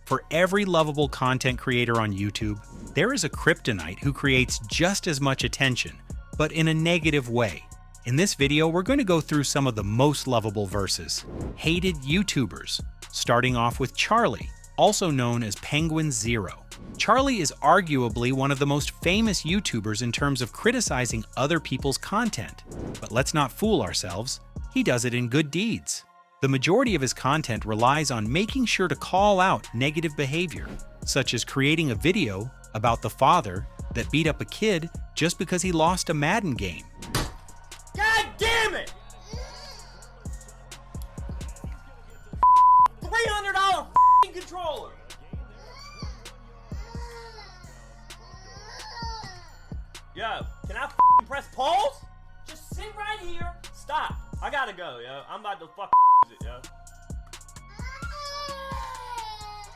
For every lovable content creator on YouTube, there is a kryptonite who creates just as much attention, but in a negative way. In this video, we're going to go through some of the most lovable versus hated YouTubers, starting off with Charlie, also known as Penguin Zero. Charlie is arguably one of the most famous YouTubers in terms of criticizing other people's content. But let's not fool ourselves, he does it in good deeds. The majority of his content relies on making sure to call out negative behavior, such as creating a video about the father that beat up a kid just because he lost a Madden game. God damn it! $300 controller! Yo, can I press pause? Just sit right here. Stop. I gotta go, yo. I'm about to use it, yo.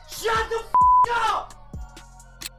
Shut the up!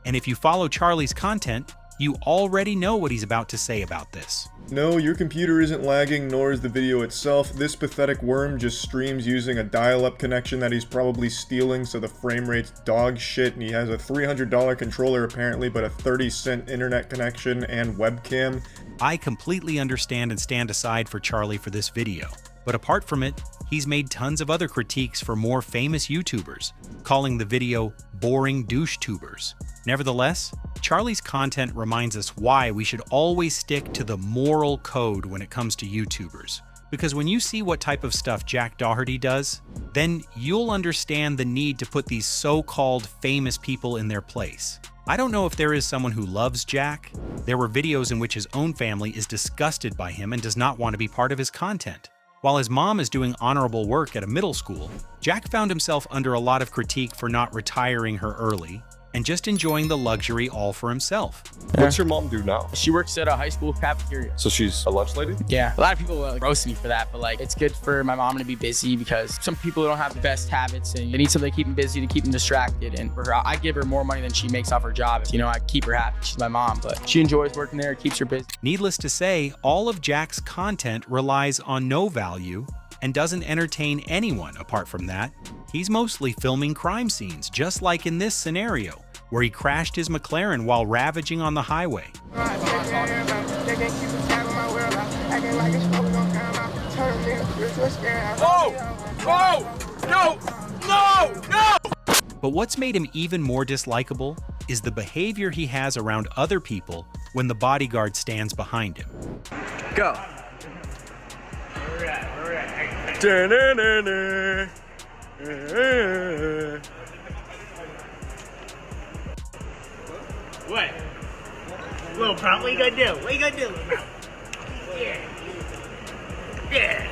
And if you follow Charlie's content, you already know what he's about to say about this. No, your computer isn't lagging, nor is the video itself. This pathetic worm just streams using a dial-up connection that he's probably stealing, so the frame rate's dog shit, and he has a $300 controller apparently, but a 30-cent internet connection and webcam. I completely understand and stand aside for Charlie for this video, but apart from it, he's made tons of other critiques for more famous YouTubers, calling the video boring douche-tubers. Nevertheless, Charlie's content reminds us why we should always stick to the moral code when it comes to YouTubers. Because when you see what type of stuff Jack Doherty does, then you'll understand the need to put these so-called famous people in their place. I don't know if there is someone who loves Jack. There were videos in which his own family is disgusted by him and does not want to be part of his content. While his mom is doing honorable work at a middle school, Jack found himself under a lot of critique for not retiring her early and just enjoying the luxury all for himself. What's your mom do now? She works at a high school cafeteria. So she's a lunch lady? Yeah. A lot of people roast me for that, but it's good for my mom to be busy because some people don't have the best habits and they need something to keep them busy, to keep them distracted. And for her, I give her more money than she makes off her job. I keep her happy. She's my mom, but she enjoys working there, keeps her busy. Needless to say, all of Jack's content relies on no value and doesn't entertain anyone. Apart from that, he's mostly filming crime scenes, just like in this scenario, where he crashed his McLaren while ravaging on the highway. No! But what's made him even more dislikable is the behavior he has around other people when the bodyguard stands behind him. Go. What? Little Prompt, what you gonna do? What you gonna do, Little Prompt? Yeah.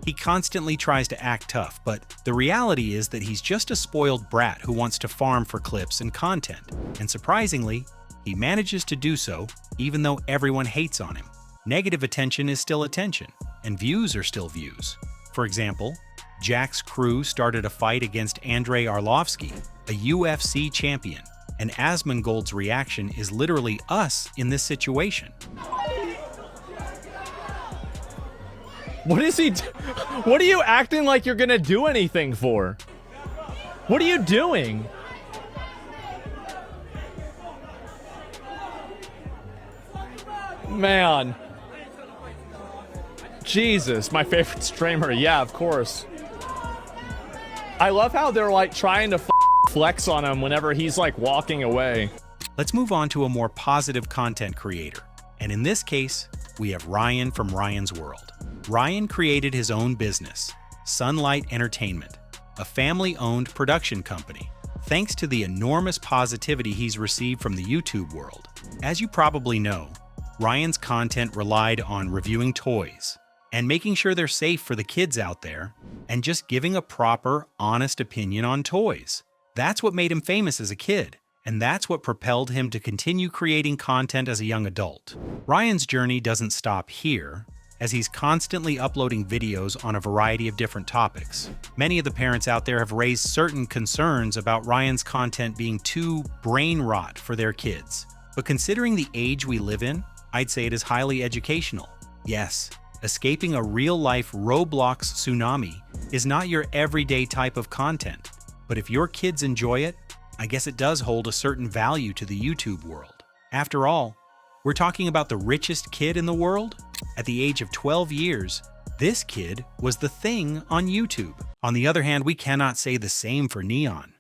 He constantly tries to act tough, but the reality is that he's just a spoiled brat who wants to farm for clips and content. And surprisingly, he manages to do so even though everyone hates on him. Negative attention is still attention, and views are still views. For example, Jack's crew started a fight against Andrei Arlovsky, a UFC champion, and Asmongold's reaction is literally us in this situation. What is he What are you acting like you're gonna do anything for? What are you doing? Man. Jesus, my favorite streamer. Yeah, of course. I love how they're trying to flex on him whenever he's walking away. Let's move on to a more positive content creator. And in this case, we have Ryan from Ryan's World. Ryan created his own business, Sunlight Entertainment, a family-owned production company, thanks to the enormous positivity he's received from the YouTube world. As you probably know, Ryan's content relied on reviewing toys and making sure they're safe for the kids out there, and just giving a proper, honest opinion on toys. That's what made him famous as a kid, and that's what propelled him to continue creating content as a young adult. Ryan's journey doesn't stop here, as he's constantly uploading videos on a variety of different topics. Many of the parents out there have raised certain concerns about Ryan's content being too brain rot for their kids. But considering the age we live in, I'd say it is highly educational. Yes, escaping a real-life Roblox tsunami is not your everyday type of content. But if your kids enjoy it, I guess it does hold a certain value to the YouTube world. After all, we're talking about the richest kid in the world? At the age of 12 years, this kid was the thing on YouTube. On the other hand, we cannot say the same for Neon.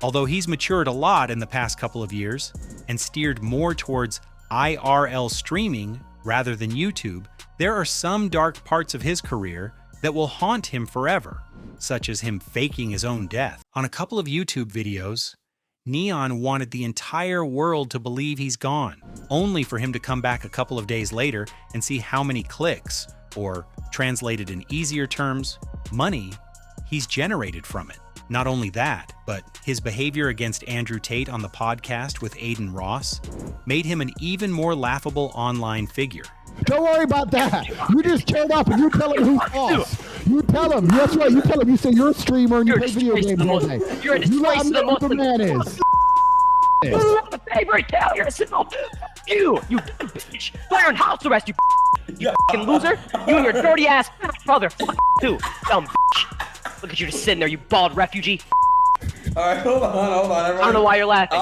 Although he's matured a lot in the past couple of years and steered more towards IRL streaming rather than YouTube, there are some dark parts of his career that will haunt him forever, such as him faking his own death. On a couple of YouTube videos, Neon wanted the entire world to believe he's gone, only for him to come back a couple of days later and see how many clicks, or translated in easier terms, money, he's generated from it. Not only that, but his behavior against Andrew Tate on the podcast with Aiden Ross made him an even more laughable online figure. Don't worry about that. You just killed up and you tell him who's boss. You tell him. That's right. You tell him. You say you're a streamer and you play video games all day. You're a disgrace to the what the man is. The favorite tell yourself. You bitch. Fire and house arrest, you fucking loser. You and your dirty ass brother, too, dumb bitch. Look at you just sitting there, you bald refugee. Alright, hold on, I don't know why you're laughing.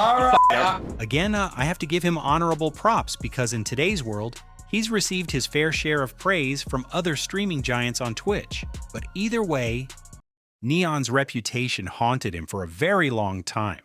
Again, I have to give him honorable props because in today's world, he's received his fair share of praise from other streaming giants on Twitch. But either way, Neon's reputation haunted him for a very long time.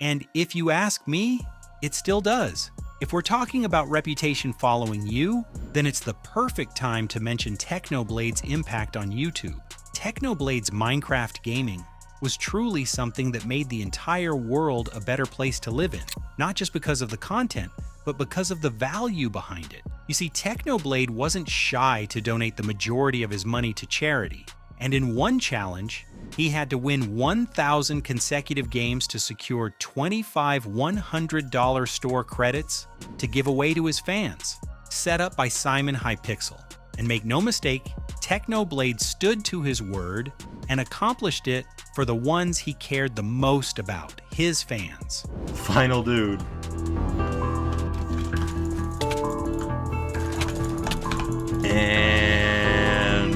And if you ask me, it still does. If we're talking about reputation following you, then it's the perfect time to mention Technoblade's impact on YouTube. Technoblade's Minecraft gaming was truly something that made the entire world a better place to live in, not just because of the content, but because of the value behind it. You see, Technoblade wasn't shy to donate the majority of his money to charity, and in one challenge, he had to win 1,000 consecutive games to secure 25 $100 store credits to give away to his fans, set up by Simon Hypixel. And make no mistake, Technoblade stood to his word and accomplished it for the ones he cared the most about, his fans. Final dude. And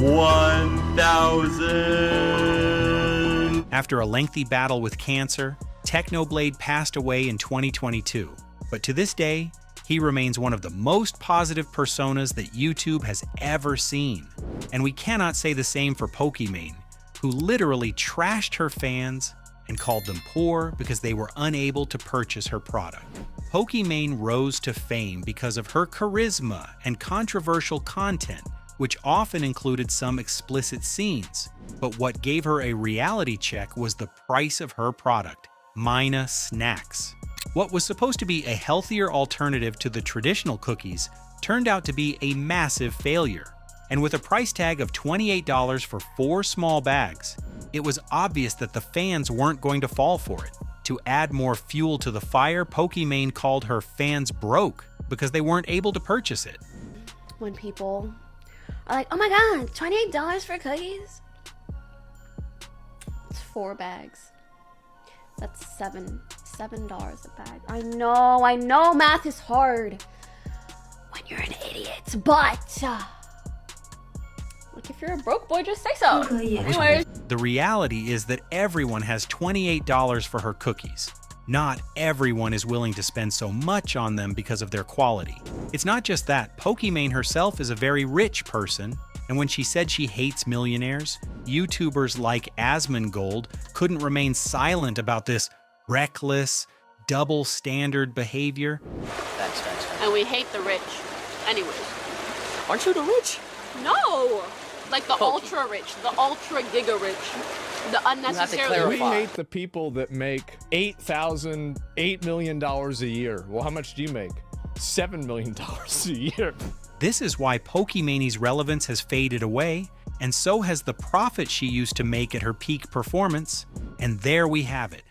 1,000. After a lengthy battle with cancer, Technoblade passed away in 2022. But to this day, he remains one of the most positive personas that YouTube has ever seen. And we cannot say the same for Pokimane, who literally trashed her fans and called them poor because they were unable to purchase her product. Pokimane rose to fame because of her charisma and controversial content, which often included some explicit scenes. But what gave her a reality check was the price of her product, Mina Snacks. What was supposed to be a healthier alternative to the traditional cookies turned out to be a massive failure. And with a price tag of $28 for 4 small bags, it was obvious that the fans weren't going to fall for it. To add more fuel to the fire, Pokimane called her fans broke because they weren't able to purchase it. When people are like, oh my god, $28 for cookies? It's 4 bags. That's $7 a bag. I know math is hard when you're an idiot, but like if you're a broke boy, just say so. Anyways. The reality is that everyone has $28 for her cookies. Not everyone is willing to spend so much on them because of their quality. It's not just that, Pokimane herself is a very rich person, and when she said she hates millionaires, YouTubers like Asmongold couldn't remain silent about this reckless, double standard behavior. Thanks. And we hate the rich. Anyways. Aren't you the rich? No! Like the ultra rich, the ultra giga rich, the unnecessarily. We hate the people that make $8 million a year. Well, how much do you make? $7 million a year. This is why Pokimane's relevance has faded away, and so has the profit she used to make at her peak performance. And there we have it.